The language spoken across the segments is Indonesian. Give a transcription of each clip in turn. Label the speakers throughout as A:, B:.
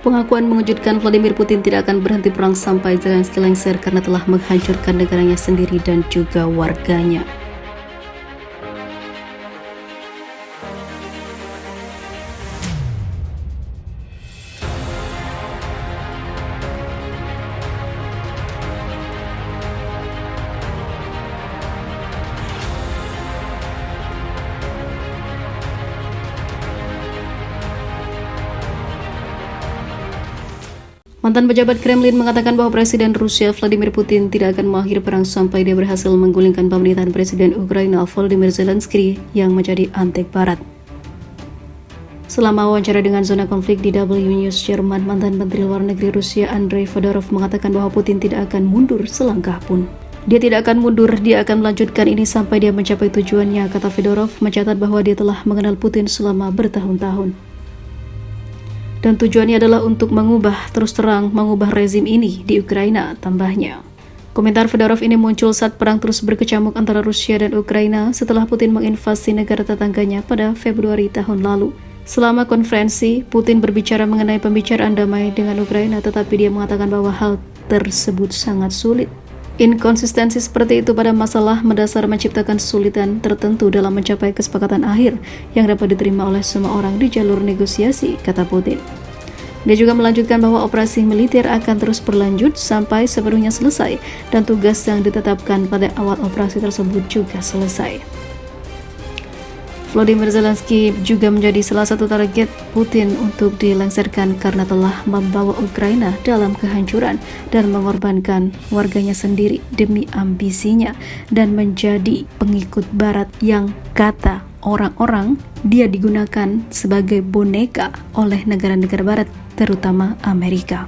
A: Pengakuan mengejutkan, Vladimir Putin tidak akan berhenti perang sampai Zelensky lengser karena telah menghancurkan negaranya sendiri dan juga warganya. Mantan pejabat Kremlin mengatakan bahwa Presiden Rusia Vladimir Putin tidak akan mengakhiri perang sampai dia berhasil menggulingkan pemerintahan Presiden Ukraina Volodymyr Zelensky yang menjadi antek barat. Selama wawancara dengan zona konflik di W News Jerman, mantan Menteri Luar Negeri Rusia Andrei Fedorov mengatakan bahwa Putin tidak akan mundur selangkah pun. Dia tidak akan mundur, dia akan melanjutkan ini sampai dia mencapai tujuannya, kata Fedorov, mencatat bahwa dia telah mengenal Putin selama bertahun-tahun. Dan tujuannya adalah untuk terus terang mengubah rezim ini di Ukraina, tambahnya. Komentar Fedorov ini muncul saat perang terus berkecamuk antara Rusia dan Ukraina setelah Putin menginvasi negara tetangganya pada Februari tahun lalu. Selama konferensi, Putin berbicara mengenai pembicaraan damai dengan Ukraina, tetapi dia mengatakan bahwa hal tersebut sangat sulit. Inkonsistensi seperti itu pada masalah mendasar menciptakan kesulitan tertentu dalam mencapai kesepakatan akhir yang dapat diterima oleh semua orang di jalur negosiasi, kata Putin. Dia juga melanjutkan bahwa operasi militer akan terus berlanjut sampai sepenuhnya selesai dan tugas yang ditetapkan pada awal operasi tersebut juga selesai. Volodymyr Zelensky juga menjadi salah satu target Putin untuk dilengserkan karena telah membawa Ukraina dalam kehancuran dan mengorbankan warganya sendiri demi ambisinya dan menjadi pengikut Barat yang kata orang-orang dia digunakan sebagai boneka oleh negara-negara Barat, terutama Amerika.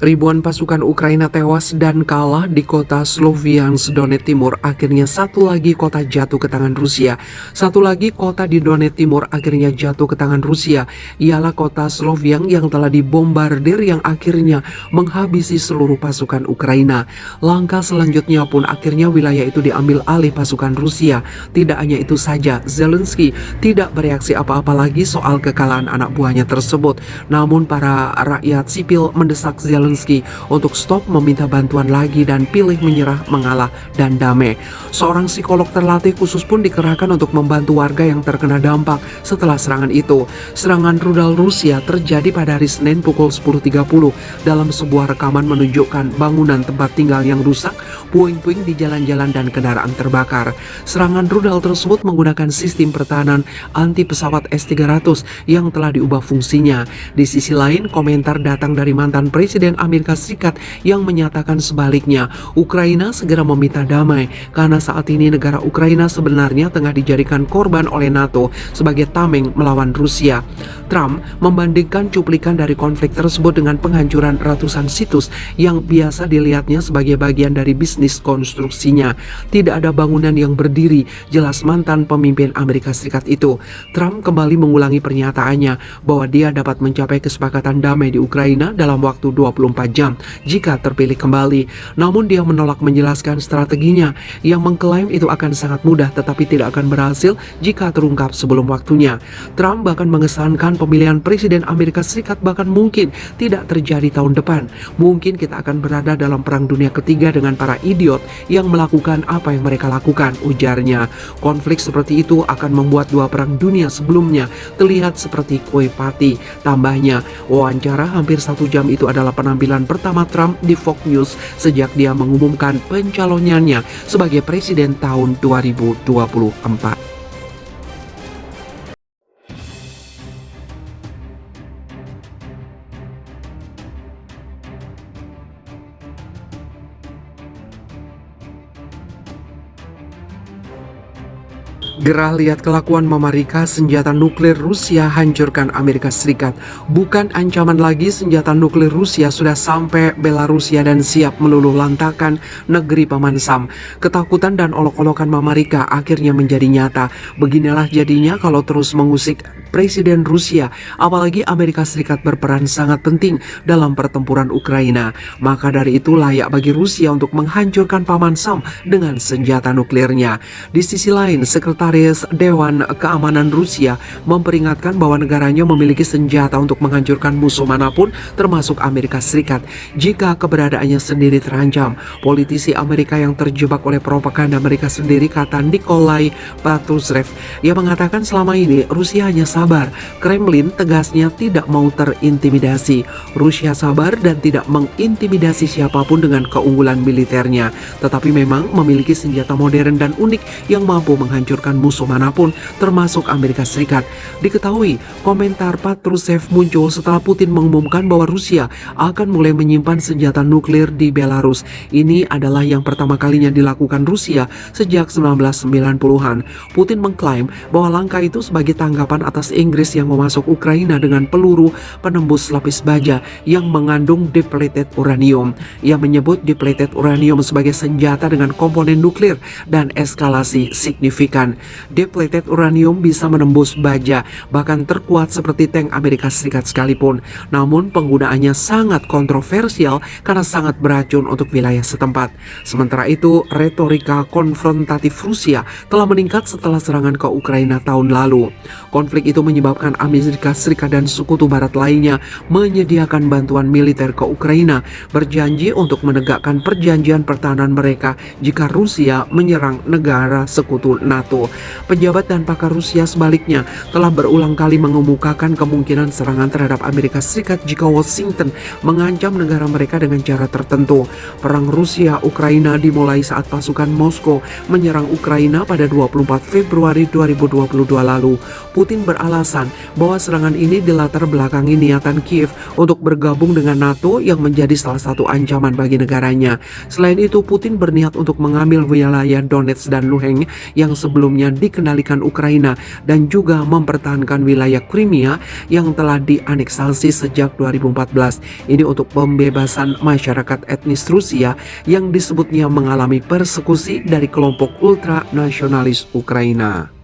B: Ribuan pasukan Ukraina tewas dan kalah di kota Sloviansk, Donetsk Timur. Akhirnya satu lagi kota jatuh ke tangan Rusia. Satu lagi kota di Donetsk Timur akhirnya jatuh ke tangan Rusia. Ialah kota Sloviansk yang telah dibombardir yang akhirnya menghabisi seluruh pasukan Ukraina. Langkah selanjutnya pun akhirnya wilayah itu diambil alih pasukan Rusia. Tidak hanya itu saja, Zelensky tidak bereaksi apa-apa lagi soal kekalahan anak buahnya tersebut. Namun para rakyat sipil mendesak Zelensky untuk stop meminta bantuan lagi dan pilih menyerah, mengalah, dan damai. Seorang psikolog terlatih khusus pun dikerahkan untuk membantu warga yang terkena dampak setelah serangan itu. Serangan rudal Rusia terjadi pada hari Senin pukul 10.30. Dalam sebuah rekaman menunjukkan bangunan tempat tinggal yang rusak, puing-puing di jalan-jalan dan kendaraan terbakar. Serangan rudal tersebut menggunakan sistem pertahanan anti pesawat S-300 yang telah diubah fungsinya. Di sisi lain, komentar datang dari mantan Presiden Amerika Serikat yang menyatakan sebaliknya, Ukraina segera meminta damai karena saat ini negara Ukraina sebenarnya tengah dijadikan korban oleh NATO sebagai tameng melawan Rusia. Trump membandingkan cuplikan dari konflik tersebut dengan penghancuran ratusan situs yang biasa dilihatnya sebagai bagian dari bisnis konstruksinya. Tidak ada bangunan yang berdiri, jelas mantan pemimpin Amerika Serikat itu. Trump kembali mengulangi pernyataannya bahwa dia dapat mencapai kesepakatan damai di Ukraina dalam waktu 24 jam jika terpilih kembali. Namun dia menolak menjelaskan strateginya yang mengklaim itu akan sangat mudah tetapi tidak akan berhasil jika terungkap sebelum waktunya. Trump bahkan mengesankan pemilihan Presiden Amerika Serikat bahkan mungkin tidak terjadi tahun depan. Mungkin kita akan berada dalam perang dunia ketiga dengan para idiot yang melakukan apa yang mereka lakukan, ujarnya. Konflik seperti itu akan membuat dua perang dunia sebelumnya terlihat seperti kue pati. Tambahnya, wawancara hampir 1 jam itu adalah penampilan pertama Trump di Fox News sejak dia mengumumkan pencalonannya sebagai presiden tahun 2024. Gerah lihat kelakuan Mama Rika, senjata nuklir Rusia hancurkan Amerika Serikat. Bukan ancaman lagi, senjata nuklir Rusia sudah sampai Belarusia dan siap meluluh lantakan negeri Paman Sam. Ketakutan dan olok-olokan Mama Rika akhirnya menjadi nyata. Beginilah jadinya kalau terus mengusik Presiden Rusia, apalagi Amerika Serikat berperan sangat penting dalam pertempuran Ukraina. Maka dari itu layak bagi Rusia untuk menghancurkan Paman Sam dengan senjata nuklirnya. Di sisi lain, Sekretaris Dewan Keamanan Rusia memperingatkan bahwa negaranya memiliki senjata untuk menghancurkan musuh manapun termasuk Amerika Serikat jika keberadaannya sendiri terancam. Politisi Amerika yang terjebak oleh propaganda Amerika sendiri, kata Nikolai Patrushev, ia mengatakan selama ini Rusia hanya sabar. Kremlin tegasnya tidak mau terintimidasi. Rusia sabar dan tidak mengintimidasi siapapun dengan keunggulan militernya, tetapi memang memiliki senjata modern dan unik yang mampu menghancurkan musuh manapun termasuk Amerika Serikat. Diketahui, komentar Patrushev muncul setelah Putin mengumumkan bahwa Rusia akan mulai menyimpan senjata nuklir di Belarus. Ini adalah yang pertama kalinya dilakukan Rusia sejak 1990-an. Putin mengklaim bahwa langkah itu sebagai tanggapan atas Inggris yang memasuk Ukraina dengan peluru penembus lapis baja yang mengandung depleted uranium. Ia menyebut depleted uranium sebagai senjata dengan komponen nuklir dan eskalasi signifikan. Depleted uranium bisa menembus baja, bahkan terkuat seperti tank Amerika Serikat sekalipun. Namun penggunaannya sangat kontroversial karena sangat beracun untuk wilayah setempat. Sementara itu, retorika konfrontatif Rusia telah meningkat setelah serangan ke Ukraina tahun lalu. Konflik itu menyebabkan Amerika Serikat dan sekutu barat lainnya menyediakan bantuan militer ke Ukraina, berjanji untuk menegakkan perjanjian pertahanan mereka jika Rusia menyerang negara sekutu NATO. Pejabat dan pakar Rusia sebaliknya telah berulang kali mengemukakan kemungkinan serangan terhadap Amerika Serikat jika Washington mengancam negara mereka dengan cara tertentu. Perang Rusia-Ukraina dimulai saat pasukan Moskow menyerang Ukraina pada 24 Februari 2022 lalu. Putin beralasan bahwa serangan ini dilatar belakangi niatan Kiev untuk bergabung dengan NATO yang menjadi salah satu ancaman bagi negaranya. Selain itu, Putin berniat untuk mengambil wilayah Donetsk dan Luhansk yang sebelumnya dikendalikan Ukraina dan juga mempertahankan wilayah Crimea yang telah dianeksasi sejak 2014. Ini untuk pembebasan masyarakat etnis Rusia yang disebutnya mengalami persekusi dari kelompok ultranasionalis Ukraina.